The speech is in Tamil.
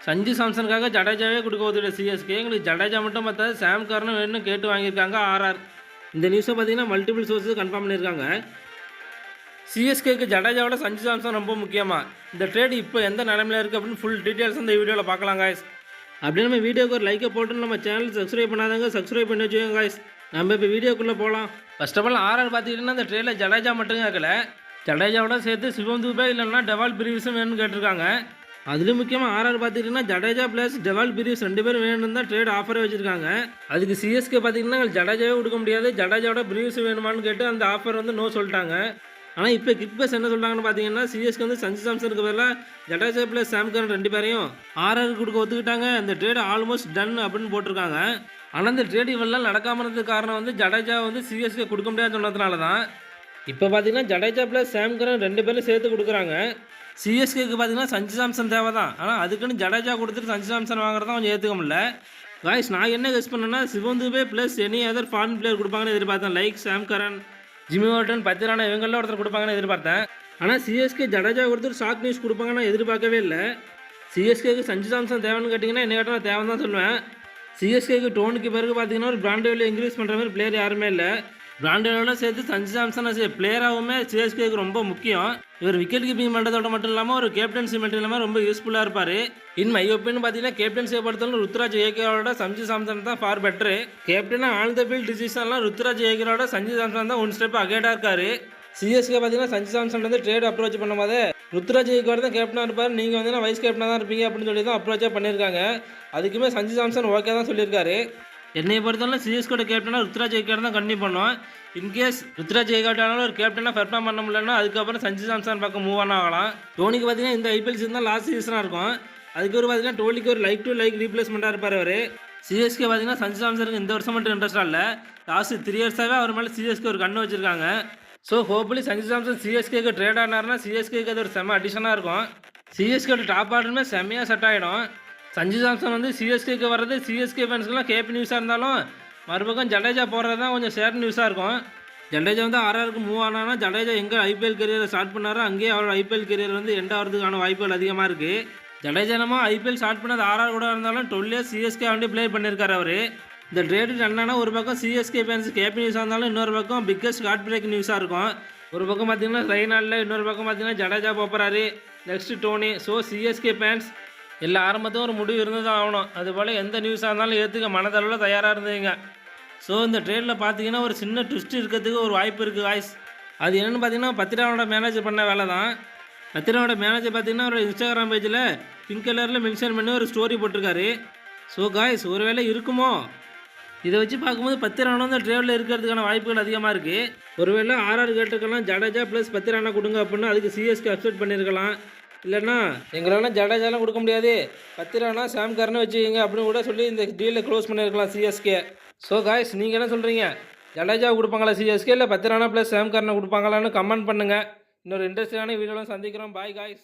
சஞ்சு சாம்சனுக்காக ஜடேஜாவே கொடுக்க ஒத்துக்கிட்ட சிஎஸ்கே. எங்களுக்கு ஜடேஜா மட்டும் பார்த்தா சாம் கரனும் வேணும்னு கேட்டு வாங்கியிருக்காங்க ஆர்ஆர். இந்த நியூஸை பார்த்தீங்கன்னா மல்டிபிள் சோர்ஸஸ் கன்ஃபார்ம் பண்ணியிருக்காங்க. சிஎஸ்கேக்கு ஜடேஜாவோட சஞ்சு சாம்சன் ரொம்ப முக்கியமாக. இந்த ட்ரேட் இப்போ எந்த நிலைமையில் இருக்குது அப்படின்னு ஃபுல் டீட்டெயில்ஸ் இந்த வீடியோவில் பார்க்கலாம் காய்ஸ். அப்படி நம்ம வீடியோக்கு ஒரு லைக்கை போட்டு நம்ம சேனல் சப்ஸ்கிரைப் பண்ணாதவங்க சப்ஸ்கிரைப் பண்ணி வச்சுக்கோங்க காய்ஸ். நம்ம இப்போ வீடியோக்குள்ளே போகலாம். ஃபர்ஸ்ட் ஆஃப் ஆல் ஆர்ஆர் பார்த்துக்கிட்டிங்கன்னா இந்த ட்ரேடில் ஜடேஜா மட்டும் கேட்கல, ஜடேஜாவோட சேர்த்து சிவம் துபே இல்லைன்னா டெவால் பிரிவிஸும் வேணும்னு கேட்டிருக்காங்க. அதுலேயும் முக்கியமாக ஆர்ஆர் பார்த்துக்கிட்டிங்கன்னா ஜடேஜா ப்ளஸ் டெவால் பிரிவிஸ் 2 பேரும் வேணும்னு தான் ட்ரேட் ஆஃபரே வச்சுருக்காங்க. அதுக்கு சிஎஸ்கே பார்த்திங்கன்னா ஜடேஜாவே கொடுக்க முடியாது, ஜடேஜாவோட பிரிவிஸ் வேணுமான்னு கேட்டு அந்த ஆஃபர் வந்து நோ சொல்லிட்டாங்க. ஆனால் இப்போ கிக் பேஸ் என்ன சொல்கிறாங்கன்னு பார்த்தீங்கன்னா சிஎஸ்கே வந்து சஞ்சு சாம்சனுக்கு பதிலாக ஜடேஜா ப்ளஸ் சாம் கரன் 2 பேரையும் ஆர்ஆர் கொடுக்க ஒத்துக்கிட்டாங்க. இந்த ட்ரேட் ஆல்மோஸ்ட் டன் அப்படின்னு போட்டிருக்காங்க. ஆனால் இந்த ட்ரேட் இவெல்லாம் நடக்காமல் இருந்ததுக்கு காரணம் வந்து ஜடேஜா வந்து சிஎஸ்கே கொடுக்க முடியாதுன்னு சொன்னதுனால தான். இப்போ பார்த்தீங்கன்னா ஜடேஜா ப்ளஸ் சாம் கரன் 2 பேரும் சேர்த்து கொடுக்குறாங்க. சிஎஸ்கேக்கு பார்த்தீங்கன்னா சஞ்சு சாம்சன் தேவை தான், ஆனால் அதுக்குன்னு ஜடேஜா கொடுத்துட்டு சஞ்சு சாம்சன் வாங்குறதா கொஞ்சம் ஏற்றுக்க முடியல. காய்ஸ் நான் என்ன கெஸ் பண்ணேன்னா Shivam Dube plus any other foreign player கொடுப்பாங்கன்னு எதிர்பார்த்தேன். Like Sam Curran, Jamie Overton, Pathirana இவங்களில் ஒருத்தர் கொடுப்பாங்கன்னு எதிர்பார்த்தேன். ஆனால் சிஎஸ்கே ஜடேஜா கொடுத்துட்டு ஷாக் நியூஸ் கொடுப்பாங்கன்னு எதிர்பார்க்கவே இல்லை. சிஎஸ்கேக்கு சஞ்சு சாம்சன் தேவைன்னு கேட்டிங்கன்னா என்ன கேட்டால் நான் தேவைன்னு தான் சொல்லுவேன். சிஎஸ்கேக்கு டோனுக்கு பிறகு பார்த்தீங்கன்னா ஒரு பிராண்ட் வேல்யூ இன்க்ரீஸ் பண்ணுற மாதிரி பிளேயர் யாருமே இல்லை. பிராண்டோட சேர்த்து சஞ்சு சாம்சன் பிளேயராகவுமே சிஎஸ்கேக்கு ரொம்ப முக்கியம். இவர் விக்கெட் கீப்பிங் பண்ணுறதோட மட்டும் இல்லாமல் ஒரு கேப்டன்சி மட்டும் இல்லாமல் ரொம்ப யூஸ்ஃபுல்லாக இருப்பார். இன் மை ஒப்பீனியன் பார்த்தீங்கன்னா கேப்டன்சியை பொறுத்தவரை ருத்ராஜ் ஏகேரோட சஞ்சு சாம்சன் தான் ஃபார் பெட்ரு. கேப்டனாக ஆன் த ஃபீல்ட் டிசிஷன்லாம் ருத்ராஜ் ஏகேரோட சஞ்சு சாம்சன் தான் 1 ஸ்டெப் அகேடாக இருக்காரு. சிஎஸ்கே பார்த்தீங்கன்னா சஞ்சு சாம்சன் வந்து ட்ரேட் அப்ரோச் பண்ணும்போது ருத்ராஜ் ஏகேவார் தான் கேப்டனாக இருப்பார், நீங்கள் வந்து வைஸ் கேப்டனாக தான் இருப்பீங்க அப்படின்னு சொல்லி தான் அப்ரோச்சாக பண்ணியிருக்காங்க. அதுக்குமே சஞ்சு சாம்சன் ஓகே தான் சொல்லியிருக்காரு. என்னை பொறுத்தவரை சிஎஸ்கோட கேப்டனாக ருத்ராஜ் ஏகேவார் தான் கண்டிப்பாக பண்ணுவோம். இன்கேஸ் ருத்ராஜ் ஏகேவாராலும் ஒரு கேப்டனாக பெர்ஃபார்ம் பண்ண முடியலன்னா அதுக்கப்புறம் சஞ்சு சாம்சன் பக்கம் மூவ் ஆகலாம். டோனிக்கு பார்த்தீங்கன்னா இந்த ஐபிஎல் சீசன் தான் லாஸ்ட் சீசனாக இருக்கும். அதுக்கு ஒரு பார்த்தீங்கன்னா டோனிக்கு ஒரு லைக் டு லைக் ரீப்ளேஸ்மெண்ட்டாக இருப்பார் அவர். சிஎஸ்கே பார்த்தீங்கன்னா சஞ்சு சாம்சனுக்கு இந்த வருஷம் மட்டும் இன்ட்ரெஸ்டாக இல்லை, லாஸ்ட் 3 இயர்ஸாகவே அவர் மேலே சிஎஸ்கே ஒரு கண்ணு வச்சிருக்காங்க. ஸோ ஹோப்ஃபுல்லி சஞ்சு சாம்சன் சிஎஸ்கேக்கு ட்ரேட் ஆனார்னா சிஎஸ்கேக்கு அது ஒரு செம்ம அடிஷனாக இருக்கும். சிஎஸ்கேட டாப் ஆர்டருமே செம்மையாக செட் ஆகிடும். சஞ்சு சாம்சன் வந்து சிஎஸ்கேக்கு வர்றது சிஎஸ்கே ஃபேன்ஸ்க்குலாம் கேபி நியூஸாக இருந்தாலும் மறுபக்கம் ஜடேஜா போடுறது தான் கொஞ்சம் ஷேர் நியூஸாக இருக்கும். ஜடேஜா வந்து ஆர்ஆருக்கு மூவ் ஆனானா ஜடேஜா எங்கே ஐபிஎல் கரியரை ஸ்டார்ட் பண்ணாரோ அங்கேயே அவரோட ஐபிஎல் கரியர் வந்து எண்ட் ஆகிறதுக்கான வாய்ப்புகள் அதிகமாக இருக்குது. ஜடேஜா நம்ம ஐபிஎல் ஸ்டார்ட் பண்ணது ஆர்ஆர் கூட இருந்தாலும் 12 இயர்ஸ் சிஎஸ்கே வந்து ப்ளே பண்ணியிருக்காரு அவர். இந்த ட்ரேடு என்னன்னா ஒரு பக்கம் சிஎஸ்கே ஃபேன்ஸ் கேபி நியூஸாக இருந்தாலும் இன்னொரு பக்கம் பிக்கஸ்ட் ஹார்ட் பிரேக் நியூஸாக இருக்கும். ஒரு பக்கம் பார்த்தீங்கன்னா ரெய்னால்டில், இன்னொரு பக்கம் பார்த்தீங்கன்னா ஜடேஜா போகிறாரு, next Dhoni. So CSK fans எல்லா ஆரம்பத்தும் ஒரு முடிவு இருந்து தான் ஆகணும். அதுபோல் எந்த நியூஸாக இருந்தாலும் ஏற்றுக்க மனதளவில் தயாராக இருந்தீங்க. ஸோ இந்த ட்ரேடில் பார்த்தீங்கன்னா ஒரு சின்ன ட்விஸ்ட் இருக்கிறதுக்கு ஒரு வாய்ப்பு இருக்குது காய்ஸ். அது என்னென்னு பார்த்தீங்கன்னா பத்திராவோட மேனேஜர் பண்ண வேலை தான். பத்திராவோட மேனேஜர் பார்த்தீங்கன்னா ஒரு இன்ஸ்டாகிராம் பேஜில் பிங்க் கலரில் மென்ஷன் பண்ணி ஒரு ஸ்டோரி போட்டிருக்காரு. ஸோ காய்ஸ் ஒரு வேளை இருக்குமோ, இதை வச்சு பார்க்கும்போது பத்திரானா அந்த ட்ரேடில் இருக்கிறதுக்கான வாய்ப்புகள் அதிகமாக இருக்குது. ஒருவேளை ஆர்ஆர் கேட்டிருக்கலாம் ஜடேஜா ப்ளஸ் பத்திரானா கொடுங்க அப்படின்னு, அதுக்கு சிஎஸ்கே அக்செப்ட் பண்ணியிருக்கலாம். இல்லைன்னா எங்களால் ஜடேஜாலாம் கொடுக்க முடியாது, பத்திரானா சாம் கரனை வச்சுக்கிங்க அப்படின்னு கூட சொல்லி இந்த டீலை க்ளோஸ் பண்ணியிருக்கலாம் சிஎஸ்கே. ஸோ காய்ஸ் நீங்கள் என்ன சொல்கிறீங்க, ஜடேஜா கொடுப்பாங்களா சிஎஸ்கே இல்லை பத்திரானா ப்ளஸ் சாம் கரனை கொடுப்பாங்களான்னு கமெண்ட் பண்ணுங்கள். இன்னொரு இன்ட்ரெஸ்டிங்கான வீடியோலாம் சந்திக்கிறோம். Bye guys.